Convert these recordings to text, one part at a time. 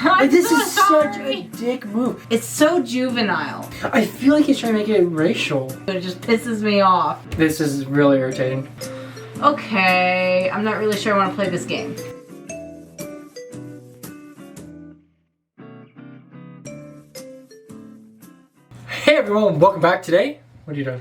Like, this so is sorry. such a dick move. It's so juvenile. I feel like he's trying to make it racial. It just pisses me off. This is really irritating. Okay, I'm not really sure I want to play this game. Hey everyone, welcome back today. What are you doing?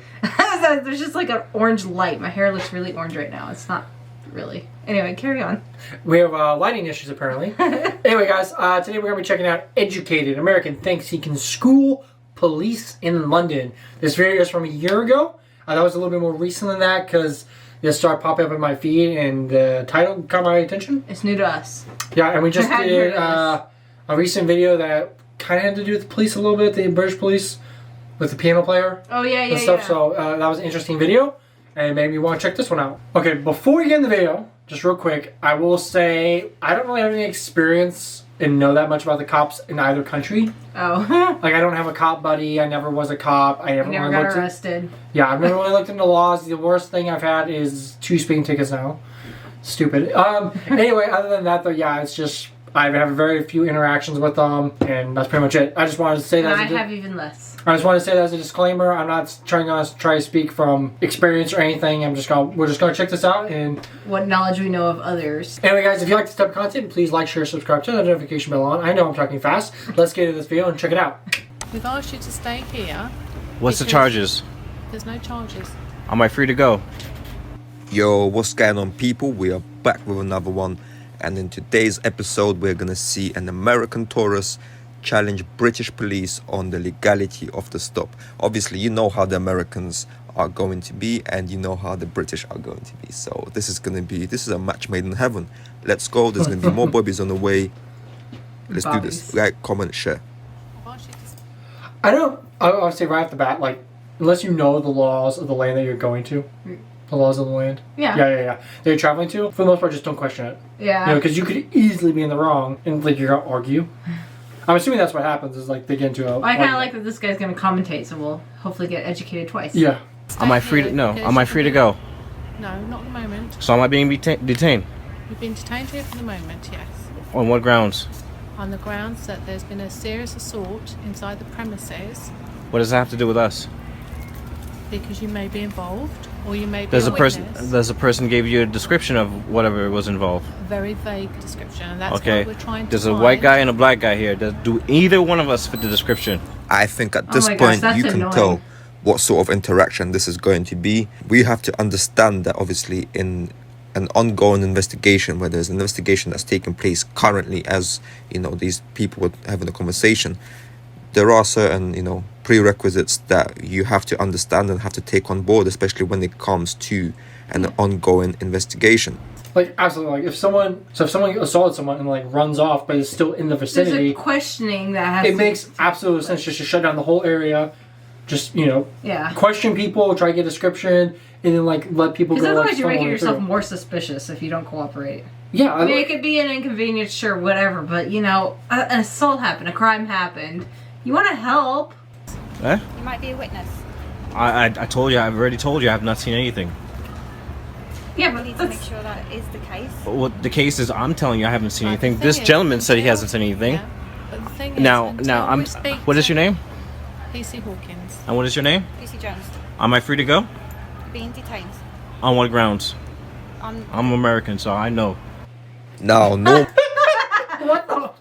There's just like an orange light. My hair looks really orange right now. It's not really. Anyway, carry on. We have lighting issues apparently. Anyway guys, today we're going to be checking out Educated American Thinks He Can School Police in London. This video is from a year ago. That was a little bit more recent than that because it started popping up in my feed and the title caught my attention. It's new to us. Yeah, and we just did a recent video that kind of had to do with the police a little bit, the British police. With the piano player and stuff, so that was an interesting video, and it made me want to check this one out. Okay, before we get in the video, just real quick, I will say I don't really have any experience and know that much about the cops in either country. Oh. Like, I don't have a cop buddy, I never was a cop, I never never got arrested. Yeah, I've never really looked into laws. The worst thing I've had is 2 speeding tickets now. Stupid. Anyway, other than that though, yeah, it's just, I have very few interactions with them, and that's pretty much it. I just wanted to say that. I have even less. I just want to say that as a disclaimer. I'm not trying to speak from experience or anything. We're just gonna check this out and what knowledge we know of others. Anyway, guys, if you like this type of content, please like, share, subscribe, turn the notification bell on. I know I'm talking fast. Let's get into this video and check it out. We've asked you to stay here. What's the charges? There's no charges. Am I free to go? Yo, what's going on, people? We are back with another one, and in today's episode we're gonna see an American tourist challenge British police on the legality of the stop. Obviously, you know how the Americans are going to be, and you know how the British are going to be. So this is a match made in heaven. Let's go. There's gonna be more bobbies on the way. Let's do this. Like, comment, share. I'll say right off the bat, like, unless you know the laws of the land that you're going to. The laws of the land? Yeah. Yeah. That you're traveling to, for the most part, just don't question it. Yeah. You know, because you could easily be in the wrong, and, like, you're going to argue. I'm assuming that's what happens, is, like, they get into a... I kind of like that this guy's going to commentate, so we'll hopefully get educated twice. Yeah. Am I free to... No. Am I free to go? No, not at the moment. So am I being detained? You've been detained here for the moment, yes. On what grounds? On the grounds that there's been a serious assault inside the premises. What does that have to do with us? Because you may be involved, or you may be Does a a person gave you a description of whatever was involved? A very vague description, and that's okay. what we're trying to There's find. a white guy and a black guy here. Do either one of us fit the description? I think at this point you can tell what sort of interaction this is going to be. We have to understand that obviously in an ongoing investigation, where there's an investigation that's taking place currently, as you know, these people were having a conversation, there are certain, you know, prerequisites that you have to understand and have to take on board, especially when it comes to an ongoing investigation. Like, absolutely. Like, if someone assaulted someone and, like, runs off but is still in the vicinity... There's a questioning that has It makes absolute sense just to shut down the whole area. Just, you know... Yeah. Question people, try to get a description, and then, like, let people go... Because otherwise like, you're making yourself more suspicious if you don't cooperate. Yeah. I mean, it could be an inconvenience, sure, whatever, but, you know, an assault happened, a crime happened. You want to help. Eh? You might be a witness. I told you. I've already told you. I have not seen anything. Yeah, We but need to make sure that is the case. What the case is, I'm telling you, I haven't seen anything. This gentleman said he hasn't seen anything. Yeah. But the thing is, Now, until we speak what is to your name? PC Hawkins. And what is your name? PC Jones, Am I free to go? you're being detained. On what grounds? On I'm American, so I know. No. What the...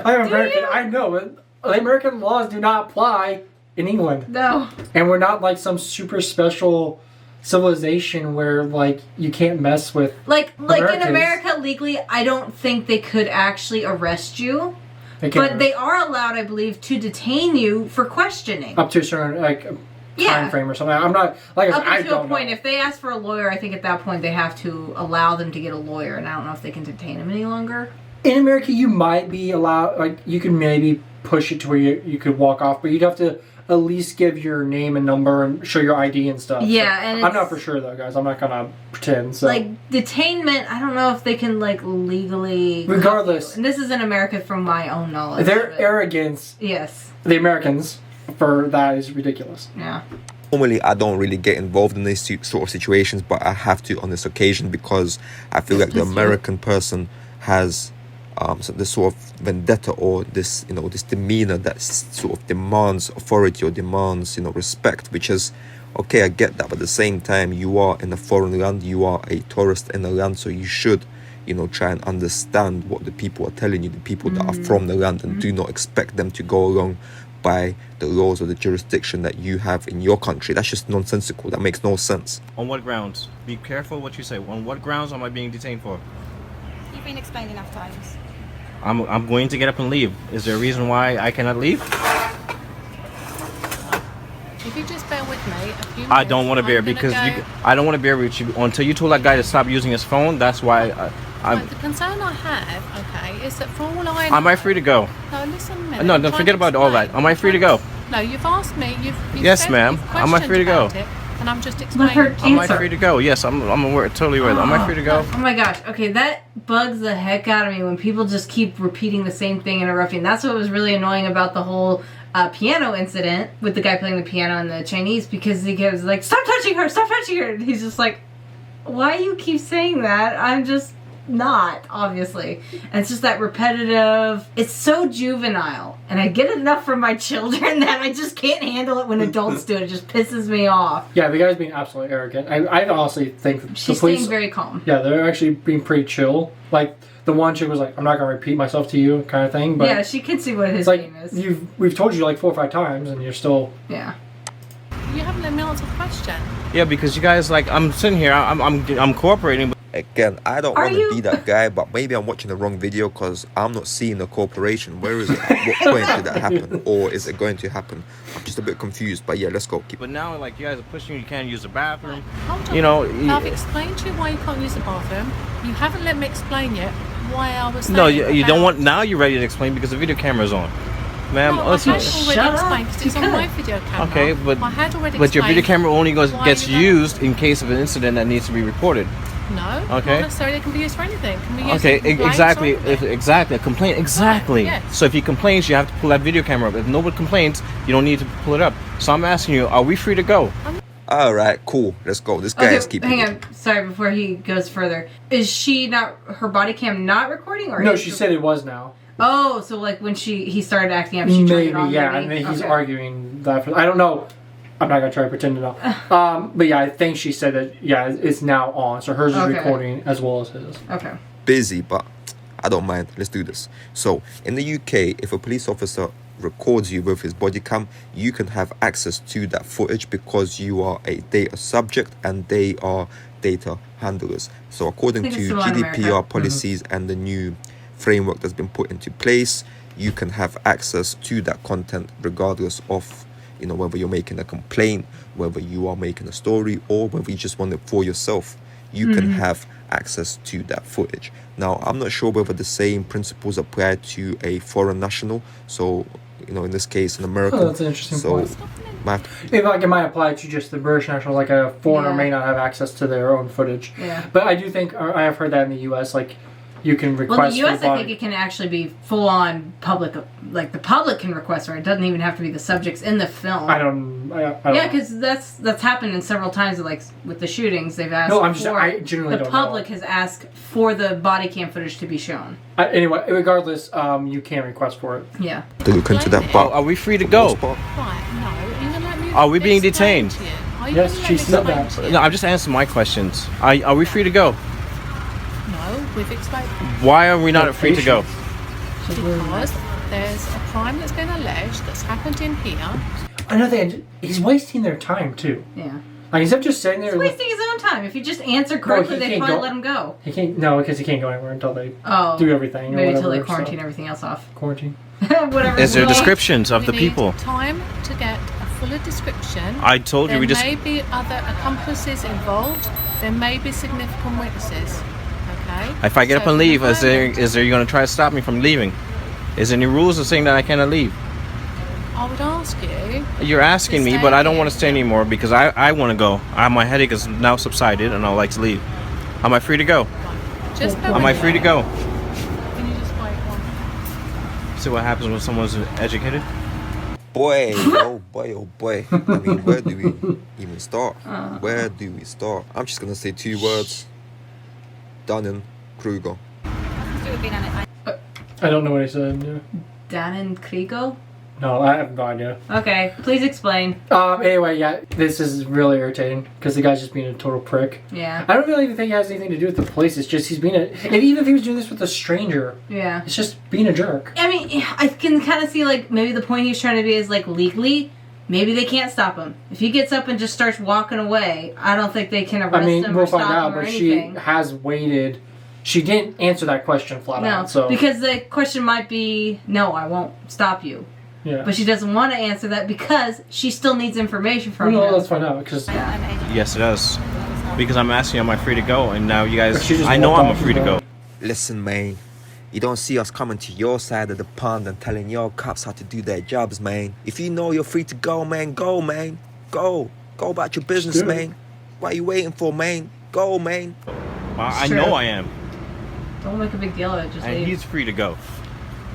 I'm American, I know, but American laws do not apply in England. no. And we're not, like, some super special civilization where, like, you can't mess with... Like in Americans. America, legally, I don't think they could actually arrest you. They can't- But they are allowed, I believe, to detain you for questioning. Up to a certain, like, time frame or something. I'm not... Like, Up I until don't a point, know. if they ask for a lawyer, I think at that point they have to allow them to get a lawyer, and I don't know if they can detain him any longer. In America, you might be allowed... Like, you can maybe push it to where you could walk off, but you'd have to at least give your name and number and show your ID and stuff. Yeah, so and I'm not for sure, though, guys. I'm not gonna pretend, so... Like, detainment, I don't know if they can, like, legally... Regardless. And this is in America from my own knowledge. Their but- arrogance, Yes. the Americans, for that is ridiculous. Yeah. Normally, I don't really get involved in these sort of situations, but I have to on this occasion because I feel like the American person has so this sort of vendetta or this, this demeanor that sort of demands authority or demands, respect, which is, okay, I get that, but at the same time, you are in a foreign land, you are a tourist in a land, so you should, try and understand what the people are telling you, the people that are from the land, and do not expect them to go along by the laws or the jurisdiction that you have in your country. That's just nonsensical. That makes no sense. On what grounds? Be careful what you say. On what grounds am I being detained for? You've been explained enough times. I'm going to get up and leave. Is there a reason why I cannot leave? If you just bear with me a few minutes, I don't want to bear because I don't want to bear with you until you told that guy to stop using his phone. That's why I'm. The concern I have, okay, is that for all I know, Am I free to go? No, listen a minute. No, don't forget about all that. Am I free to go? No, you've asked me. You've Yes, said ma'am. you've Am I free to go? questioned about it, and I'm just Let explaining. her Am I answer. free to go? Yes, I'm aware, totally aware. Am I free to go? Oh my gosh. Okay, that bugs the heck out of me when people just keep repeating the same thing, interrupting. That's what was really annoying about the whole piano incident with the guy playing the piano and the Chinese, because he goes like, "Stop touching her! Stop touching her!" And he's just like, "Why you keep saying that? I'm just not, obviously." And it's just that repetitive. It's so juvenile, and I get it enough from my children that I just can't handle it when adults do it. It just pisses me off. Yeah, the guy's being absolutely arrogant. I honestly think that She's the police, staying very calm. yeah, they're actually being pretty chill. Like the one chick was like, "I'm not gonna repeat myself to you," kind of thing. But Yeah, she can see what his it's like name is. we've told you like 4 or 5 times, and you're still. Yeah. You haven't let me answer the question. Yeah, because you guys I'm sitting here. I'm cooperating. But Again, I don't Are want to you- be that guy, but maybe I'm watching the wrong video because I'm not seeing the cooperation. Where is it? At what point did that happen? Or is it going to happen? I'm just a bit confused, but yeah, let's go. Keep But now, like, you guys are pushing. You can't use the bathroom. Hold on. You know, I've explained to you why you can't use the bathroom. You haven't let me explain yet why I was saying No, you don't about- want. Now you're ready to explain because the video camera's on, ma'am. No, I listen. had already Shut up. explained because it's on my video camera. Okay, but I had already your video explained camera only why gets you don't- used in case of an incident that needs to be reported. No, Okay. not necessarily. It can be used for anything. It can be used Okay, for complaints exactly. or anything. Exactly, a complaint. Exactly. Yes. So if he complains, you have to pull that video camera up. If nobody complains, you don't need to pull it up. So I'm asking you, are we free to go? All right, cool. Let's go. This guy is keeping. hang on. Sorry, before he goes further. Is she not, her body cam not recording? Or No, is she said it was now. Oh, so like when he started acting up, she turned Maybe, it on. yeah, maybe? and then he's Okay. arguing that. I don't know. I'm not gonna try to pretend to know. But yeah, I think she said that. Yeah, it's now on. So hers is Okay. recording as well as his. Okay. Busy, but I don't mind. Let's do this. So in the UK, if a police officer records you with his body cam, you can have access to that footage because you are a data subject and they are data handlers. So according I think to it's similar in GDPR America. policies and the new framework that's been put into place, you can have access to that content regardless of whether you're making a complaint, whether you are making a story, or whether you just want it for yourself. You can have access to that footage. Now, I'm not sure whether the same principles apply to a foreign national. So, in this case, an American. Oh, that's an interesting point. It might apply to just the British national, like a foreigner Yeah. may not have access to their own footage. Yeah. But I do think, I have heard that in the U.S., like, you can request Well, in the U.S., for I think it can actually be full-on public. Like the public can request for it. It doesn't even have to be the subjects in the film. I don't Yeah, know. because that's happened in several times. Like with the shootings, they've asked. No, I'm just, for, I genuinely the don't public know. has asked for the body cam footage to be shown. Anyway, regardless, you can request for it. Yeah. To look into that, Oh, but are we free to go? Right, no. Are you gonna let me Are we being explain detained? to you? Are you Yes, gonna let she me said explain that. to you? No, I'm just answering my questions. Are we free to go? No, we've explained. Why are we not free to go? Because there's a crime that's been alleged that's happened in here. Another thing, he's wasting their time, too. Yeah. Like, instead of just sitting there... He's wasting his own time. If you just answer correctly, he they can't probably go- let him go. He can't, no, because he can't go anywhere until they Oh. do everything. or Maybe until whatever, they quarantine so- everything else off. Quarantine. Whatever. Is there we need. descriptions of We the need people? time to get a fuller description. I told you There we just. may be other accomplices involved. There may be significant witnesses. Okay. If I get So up and leave, for the is there you going to try to stop me from leaving? Is there any rules of saying that I cannot leave? I would ask you. You're asking me, stay but I don't here. want to stay anymore because I want to go. My headache is now subsided and I'd like to leave. Am I free to go? Just bear Am with I me. free to go? Can you just wait one? See what happens when someone's educated? boy, oh boy. I mean, where do we even start? Where do we start? I'm just gonna say 2 words. Dunning-Kruger. Nothing to do with being on it. I don't know what he said. Yeah. Dannen Krigo? No, I have no idea. Okay, please explain. Anyway, yeah, this is really irritating because the guy's just being a total prick. Yeah. I don't really even think it has anything to do with the police. It's just he's being and even if he was doing this with a stranger, yeah, it's just being a jerk. I mean, I can kind of see like maybe the point he's trying to be is like legally, maybe they can't stop him. If he gets up and just starts walking away, I don't think they can arrest him we'll or stop find out. him or But anything. she has waited. She didn't answer that question flat out. So because the question might be, no, I won't stop you. Yeah. But she doesn't want to answer that because she still needs information from him. No, let's find out. Because Yes, it does. Because I'm asking, am I free to go? And now you guys, She just I know walked I'm off free to the go. door. Listen, man. You don't see us coming to your side of the pond and telling your cops how to do their jobs, man. If you know you're free to go, man, go, man. Go. Go about your business, Sure. man. What are you waiting for, man? Go, man. I Sure. know I am. Don't make a big deal of it. Just And leave. he's free to go.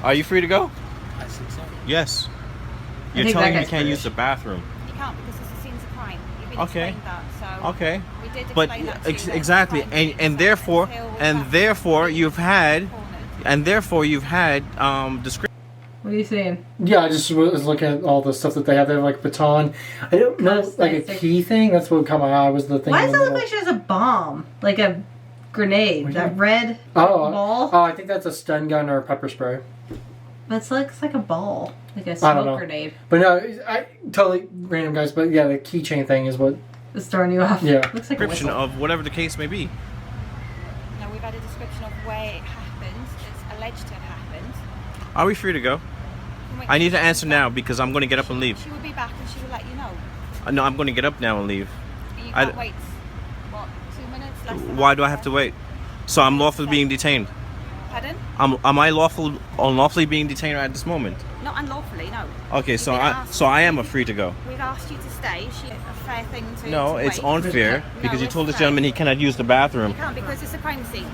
Are you free to go? I think so. Yes. I You're think telling that me you guy's can't British. use the bathroom. You can't because it's a scenes of crime. You've been Okay. explained that, so Okay. we did But explain that to you, that exactly, crime scene, and so therefore, until and that's therefore been you've had, cornered. and therefore you've had description. What are you saying? yeah, I just was looking at all the stuff that they have. They have like baton. I don't know, like a key thing. That's what caught my eye was the thing. Why in does the it look middle. like she has a bomb? Like a grenade? What That do you- red Oh, ball? I think that's a stun gun or a pepper spray. But it's like a ball. Like a I don't know. smoke grenade. But no, I totally random guys. But yeah, the keychain thing is what. It's throwing you off. Yeah. Looks like a Description whistle. of whatever the case may be. No, we've had a description of where it happened. It's alleged to have happened. Are we free to go? I need to answer now because I'm going to get up and leave. She will be back and she will let you know. No, I'm going to get up now and leave. But you I can't wait. What? 2 minutes? Less than Why that? do I have to wait? So I'm lawfully being detained. Pardon? Am I unlawfully being detained at this moment? Not unlawfully, no. Okay, You've so been I asked- am a free to go. We've asked you to stay. She a fair thing to. No, to it's wait. unfair No, because you it's told this fair. gentleman he cannot use the bathroom. You can't because it's a crime scene.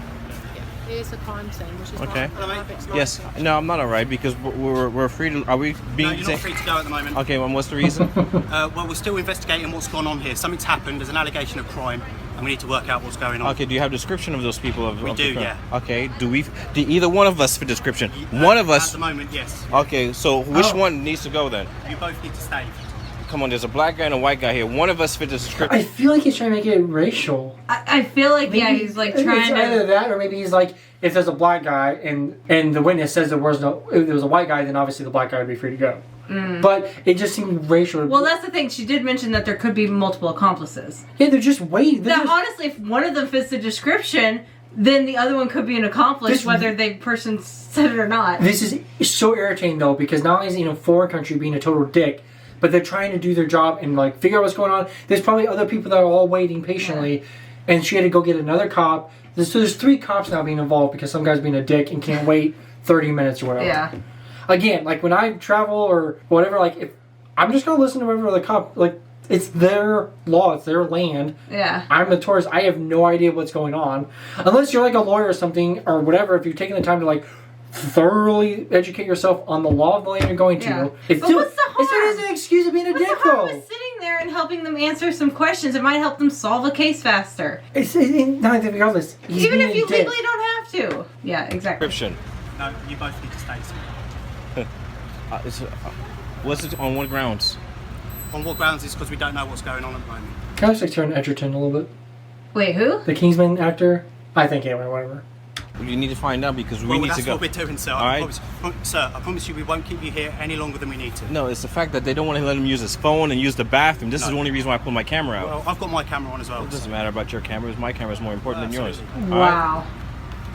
It is a crime scene, which is Okay. why Yes. No, I'm not alright because we're free to. Are we being No, you're not detained? free to go at the moment. Okay, well, what's the reason? Well, we're still investigating what's gone on here. Something's happened. There's an allegation of crime, and we need to work out what's going on. Okay, do you have a description of those people? We of do, the crime? yeah. Okay, do either one of us fit description? One of At us. the moment, yes. Okay, so which Oh. one needs to go then? You both need to stay. Come on, there's a black guy and a white guy here. One of us fit the description. I feel like he's trying to make it racial. I feel like, yeah, Maybe- he's like it's trying either to. that, or maybe he's like, if there's a black guy and the witness says there was no, if there was a white guy, then obviously the black guy would be free to go. But it just seemed racial. Well, that's the thing. She did mention that there could be multiple accomplices. yeah, they're just waiting. They're Now, just, honestly, if one of them fits the description, then the other one could be an accomplice, This- whether the person said it or not. This is so irritating though, because not only is he in a foreign country being a total dick, but they're trying to do their job and like figure out what's going on. There's probably other people that are all waiting patiently, and she had to go get another cop. So there's 3 cops now being involved because some guy's being a dick and can't wait 30 minutes or whatever. Yeah. Again, like when I travel or whatever, like if I'm just gonna listen to whatever the cop, like it's their law, it's their land. Yeah. I'm a tourist. I have no idea what's going on, unless you're like a lawyer or something or whatever. If you're taking the time to like thoroughly educate yourself on the law of the land you're going to, Yeah. it's But still, what's the it's harm? not an excuse of being a What's dick the harm though. with sitting there and helping them answer some questions? It might help them solve a case faster. It's not even regardless. He's Even being if a you dick. legally don't have to. Yeah, exactly. Description. No, you both need to stay. What's it on what grounds? On what grounds is because we don't know what's going on at the moment. Can I just like turn Edgerton a little bit? Wait, who? The Kingsman actor. I think anyway. Whatever. You need to find out because we Well, need that's to go. what we're doing, sir. All I right. Sir, I promise you we won't keep you here any longer than we need to. No, it's the fact that they don't want to let him use his phone and use the bathroom. This is No. the only reason why I put my camera out. Well, I've got my camera on as well. It doesn't matter about your cameras. My camera is more important than yours. Absolutely. All right? Wow.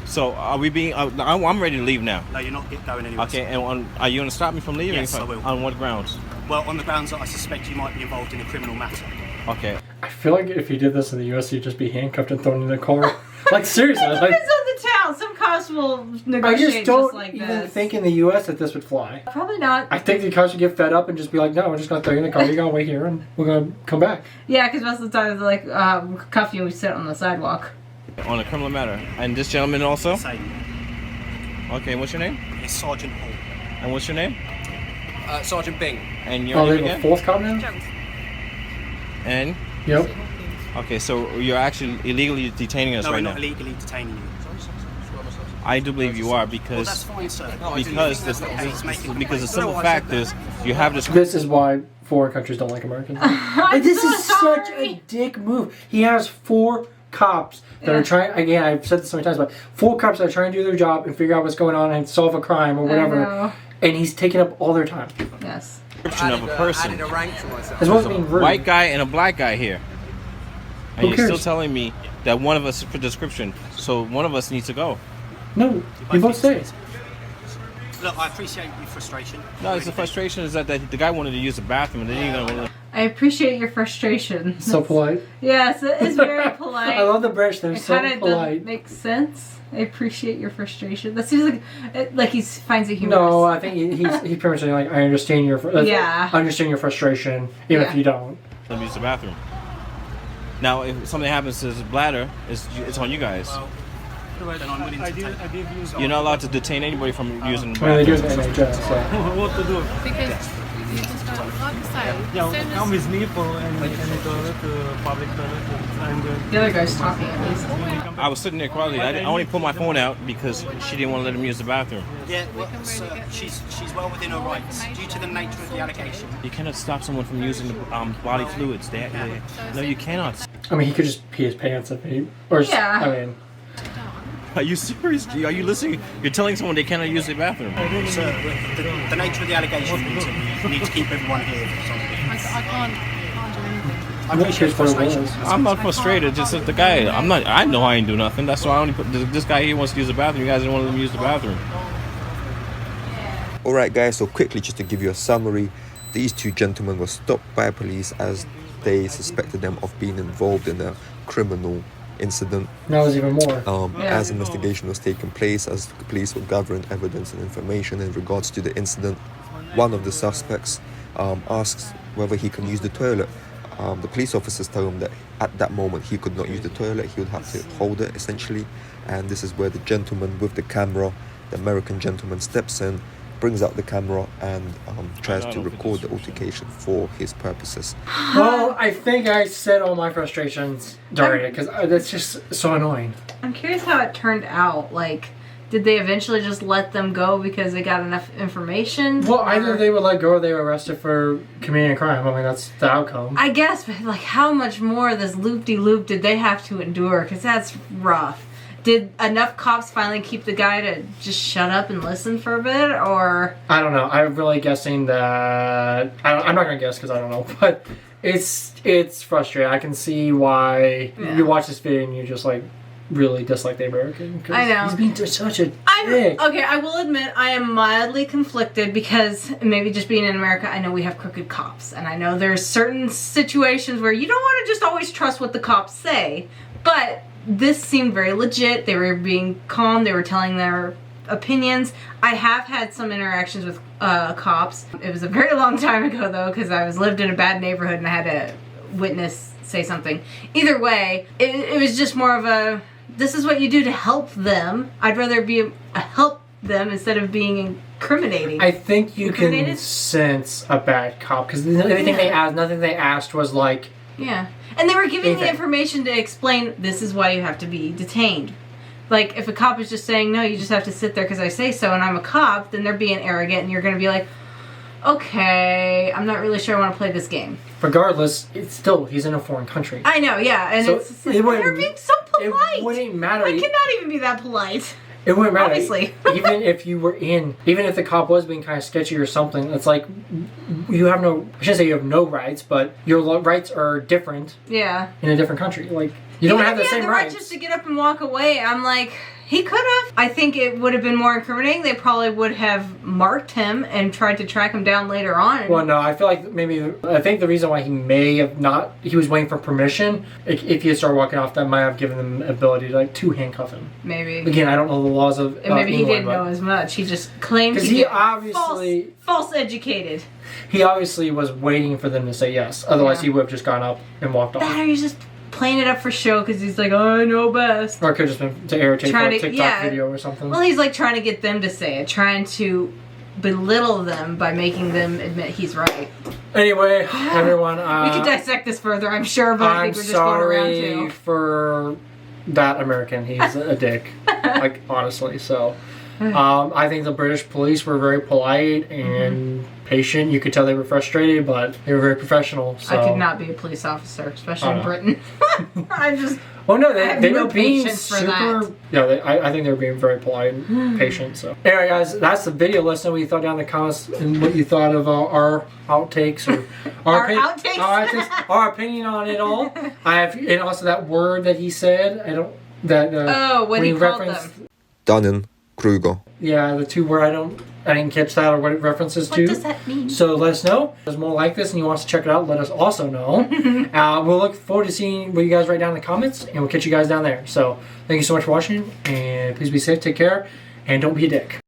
So are we being? I'm ready to leave now. No, you're not going anywhere. Okay, and are you going to stop me from leaving? Yes, I will. On what grounds? Well, on the grounds that I suspect you might be involved in a criminal matter. Okay. I feel like if you did this in the U.S., you'd just be handcuffed and thrown in the car. Like seriously, It like depends on the town. Some cops will I negotiate just don't like even this. think in the U.S. that this would fly. Probably not. I think the cops would get fed up and just be like, "No, we're just gonna throw you in the car. You're gonna wait here, and we're gonna come back." Yeah, because most of the time they're like, cuff you and we sit on the sidewalk. On a criminal matter, and this gentleman also. Same. Okay, what's your name? It's Sergeant Hall. And what's your name? Sergeant Bing. And your Oh, name they have a again? 4th cop now. Jones. And Yep. okay, so you're actually illegally detaining us No, right we're now. not illegally detaining you. I do believe you are because That's fine, sir. because the simple fact is you have this. This is why foreign countries don't like Americans. Like, this is such a dick move. He has 4 cops that are trying. Again, I've said this so many times, but 4 cops that are trying to do their job and figure out what's going on and solve a crime or whatever. And he's taking up all their time. Yes. Description of a person. As well as being rude. White guy and a black guy here. And Who you're cares? still telling me that one of us is for description, so one of us needs to go. No, you both stay. Look, I appreciate your frustration. No, it's the frustration is that the guy wanted to use the bathroom and then you're gonna. I appreciate your frustration. So polite. Yes, it is very polite. I love the British. They're It so kind of polite. makes sense. I appreciate your frustration. That seems like he finds it humorous. No, I think he's pretty much saying, like, I understand your Yeah. I understand your frustration, even if you don't. Let me use the bathroom. Now, if something happens to his bladder, it's on you guys. Then I'm willing to take You're not allowed to detain anybody from using the Well, they do it bathroom. in the NHS. So. What to do? Because you just don't, like I say, Yeah, as soon come as, with me for any toilet, public toilet. I'm going. The other guy's talking at least. I was sitting there quietly. I only pulled my phone out because she didn't want to let him use the bathroom. Yeah, well, sir, she's well within her rights due to the nature of the allegation. You cannot stop someone from using the bodily fluids. No, you cannot. I mean, he could just pee his pants if he, or Yeah. I mean, Are you serious? Are you listening? You're telling someone they cannot use the bathroom. Sir, the nature of the allegation need to keep everyone here. I can't do anything. I appreciate your frustration. I'm not frustrated. Just that the guy. I know I ain't do nothing. That's why I only put this guy here wants to use the bathroom. You guys didn't want to let him use the bathroom. Alright guys, so quickly just to give you a summary, these 2 gentlemen were stopped by police as they suspected them of being involved in a criminal incident. now there's even more. As investigation was taking place, as the police were gathering evidence and information in regards to the incident, one of the suspects asks whether he can use the toilet. The police officers tell him that at that moment he could not use the toilet, he would have to hold it essentially, and this is where the gentleman with the camera, the American gentleman, steps in, brings out the camera and tries to record the altercation for his purposes. Well, I think I said all my frustrations during it because that's just so annoying. I'm curious how it turned out. Like, did they eventually just let them go because they got enough information? Well, either they were let go or they were arrested for committing a crime. I mean, that's the outcome. I guess, but like, how much more of this loop-de-loop did they have to endure? Because that's rough. Did enough cops finally keep the guy to just shut up and listen for a bit, or? I don't know. I'm really guessing that... I'm not going to guess because I don't know, but it's frustrating. I can see why you watch this video and you just, like, really dislike the American. I know. He's being such a dick. Okay, I will admit I am mildly conflicted because maybe just being in America, I know we have crooked cops. And I know there's certain situations where you don't want to just always trust what the cops say. But this seemed very legit. They were being calm. They were telling their opinions. I have had some interactions with cops. It was a very long time ago, though, because I lived in a bad neighborhood and I had a witness say something. Either way, it was just more of a... This is what you do to help them. I'd rather be help them instead of being incriminating. I think you can sense a bad cop because everything nothing they asked was like. Yeah, and they were giving the information to explain this is why you have to be detained. Like if a cop is just saying no, you just have to sit there because I say so, and I'm a cop, then they're being arrogant, and you're going to be like, okay, I'm not really sure I want to play this game. Regardless, it's still, he's in a foreign country. I know, yeah, and so it's like, they're being so polite. It wouldn't matter. I cannot even be that polite. It wouldn't matter. Obviously. Even if the cop was being kind of sketchy or something, it's like, you have no, I shouldn't say you have no rights, but your rights are different. Yeah. In a different country. Like, you don't have the same rights. Right just to get up and walk away, I'm like, he could have. I think it would have been more incriminating. They probably would have marked him and tried to track him down later on. Well, no, I feel like I think the reason why he may have not, he was waiting for permission. If he had started walking off, that might have given them the ability to handcuff him. Maybe. Again, I don't know the laws of and maybe England, he didn't know as much. He just claimed to he be obviously false educated. He obviously was waiting for them to say yes. Otherwise, he would have just gone up and walked off. That or he's just playing it up for show because he's like, oh, I know best. Or it could have just been to irritate for a TikTok video or something. Well, he's like trying to get them to say it, trying to belittle them by making them admit he's right. Anyway, everyone, we could dissect this further, I'm sure, but I think we're just going around too. I'm sorry for that American. He's a dick. Like, honestly. So, I think the British police were very polite and patient. You could tell they were frustrated, but they were very professional. So. I could not be a police officer, especially in Britain. I just... Well, no, they were being super... I think they were being very polite and patient. So, anyway, guys, that's the video. Let us know what you thought down in the comments and what you thought of our outtakes or our opinion on it all. And also that word that he said. What he called them. Dunning-Kruger. Yeah, the two where I didn't catch that or what it references to. What does that mean? So let us know. If there's more like this and you want us to check it out, let us also know. We'll look forward to seeing what you guys write down in the comments, and we'll catch you guys down there. So thank you so much for watching, and please be safe, take care, and don't be a dick.